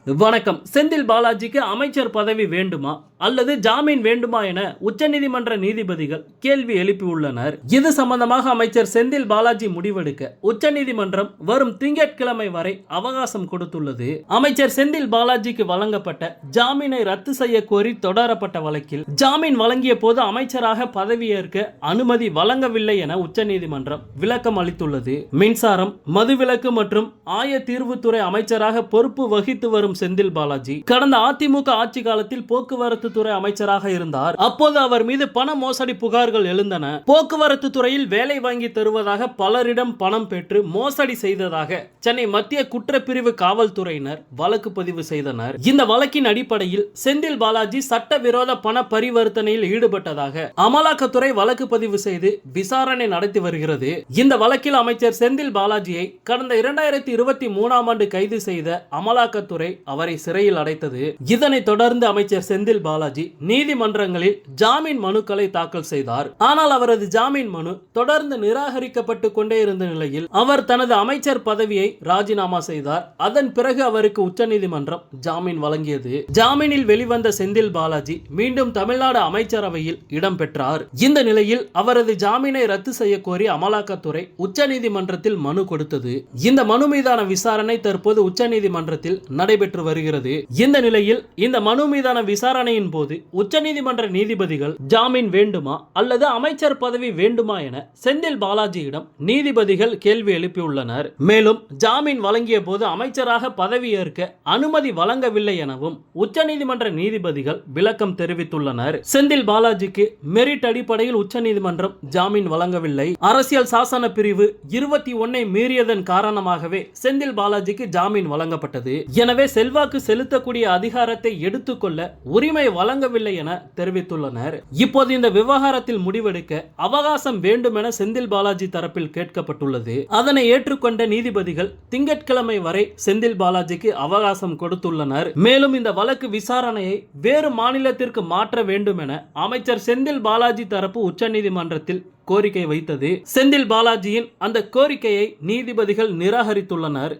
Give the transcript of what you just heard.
வணக்கம். செந்தில் பாலாஜிக்கு அமைச்சர் பதவி வேண்டுமா அல்லது ஜாமீன் வேண்டுமா என உச்சநீதிமன்ற நீதிபதிகள் கேள்வி எழுப்பியுள்ளனர். இது சம்பந்தமாக அமைச்சர் செந்தில் பாலாஜி முடிவெடுக்க உச்சநீதிமன்றம் வரும் திங்கட்கிழமை வரை அவகாசம் கொடுத்துள்ளது. அமைச்சர் செந்தில் பாலாஜிக்கு வழங்கப்பட்ட ஜாமீனை ரத்து செய்ய கோரி தொடரப்பட்ட வழக்கில் ஜாமீன் வழங்கிய போது அமைச்சராக பதவியேற்க அனுமதி வழங்கவில்லை என உச்சநீதிமன்றம் விளக்கம் அளித்துள்ளது. மின்சாரம், மதுவிலக்கு மற்றும் ஆயத்தீர்வுத்துறை அமைச்சராக பொறுப்பு வகித்து வரும் செந்தில் பாலாஜி கடந்த அதிமுக ஆட்சி காலத்தில் போக்குவரத்து துறை அமைச்சராக இருந்தார். அப்போது அவர் மீது பண மோசடி புகார்கள் எழுந்தன. போக்குவரத்து துறையில் வேலை வாங்கி தருவதாக பலரிடம் பணம் பெற்று மோசடி செய்ததாக சென்னை மத்திய குற்றப்பிரிவு காவல்துறையினர் வழக்கு பதிவு செய்தனர். இந்த வழக்கின் அடிப்படையில் செந்தில் பாலாஜி சட்டவிரோத பண பரிவர்த்தனையில் ஈடுபட்டதாக அமலாக்கத்துறை வழக்கு பதிவு செய்து விசாரணை நடத்தி வருகிறது. இந்த வழக்கில் அமைச்சர் செந்தில் பாலாஜியை கடந்த 2023ஆம் ஆண்டு கைது செய்த அமலாக்கத்துறை அவரை சிறையில் அடைத்தது. இதனைத் தொடர்ந்து அமைச்சர் செந்தில் பாலாஜி நீதிமன்றங்களில் ஜாமீன் மனுக்களை தாக்கல் செய்தார். ஆனால் அவரது ஜாமீன் மனு தொடர்ந்து நிராகரிக்கப்பட்டு கொண்டே இருந்த நிலையில் அவர் தனது அமைச்சர் பதவியை ராஜினாமா செய்தார். அதன் பிறகு அவருக்கு உச்சநீதிமன்றம் ஜாமீன் வழங்கியது. ஜாமீனில் வெளிவந்த செந்தில் பாலாஜி மீண்டும் தமிழ்நாடு அமைச்சரவையில் இடம்பெற்றார். இந்த நிலையில் அவரது ஜாமீனை ரத்து செய்ய கோரி அமலாக்கத்துறை உச்சநீதிமன்றத்தில் மனு கொடுத்தது. இந்த மனு மீதான விசாரணை தற்போது உச்சநீதிமன்றத்தில் நடைபெற்று வருகிறது. இந்த நிலையில் இந்த மனு மீதான விசாரணையின் போது உச்சநீதிமன்ற நீதிபதிகள் ஜாமீன் வேண்டுமா அல்லது அமைச்சர் பதவி வேண்டுமா என செந்தில் பாலாஜியிடம் நீதிபதிகள் கேள்வி எழுப்பியுள்ளனர். மேலும் ஜாமீன் வழங்கிய போது அமைச்சராக பதவியேற்க அனுமதி வழங்கவில்லை எனவும் உச்சநீதிமன்ற நீதிபதிகள் விளக்கம் தெரிவித்துள்ளனர். செந்தில் பாலாஜிக்கு மெரிட் அடிப்படையில் உச்சநீதிமன்றம் ஜாமீன் வழங்கவில்லை. அரசியல் சாசன பிரிவு 21 மீறியதன் காரணமாகவே செந்தில் பாலாஜிக்கு ஜாமீன் வழங்கப்பட்டது. எனவே செல்வாக்கு செலுத்தக்கூடிய அதிகாரத்தை எடுத்துக்கொள்ள உரிமை வழங்கவில்லை என தெரிவித்துள்ளனர். இப்போது இந்த விவகாரத்தில் முடிவெடுக்க அவகாசம் வேண்டும் என செந்தில் பாலாஜி தரப்பில் கேட்கப்பட்டுள்ளது. அதனை ஏற்றுக்கொண்ட நீதிபதிகள் திங்கட்கிழமை வரை செந்தில் பாலாஜிக்கு அவகாசம் கொடுத்துள்ளனர். மேலும் இந்த வழக்கு விசாரணையை வேறு மாநிலத்திற்கு மாற்ற வேண்டும் என அமைச்சர் செந்தில் பாலாஜி தரப்பு உச்சநீதிமன்றத்தில் கோரிக்கை வைத்தது. செந்தில் பாலாஜியின் அந்த கோரிக்கையை நீதிபதிகள் நிராகரித்துள்ளனர்.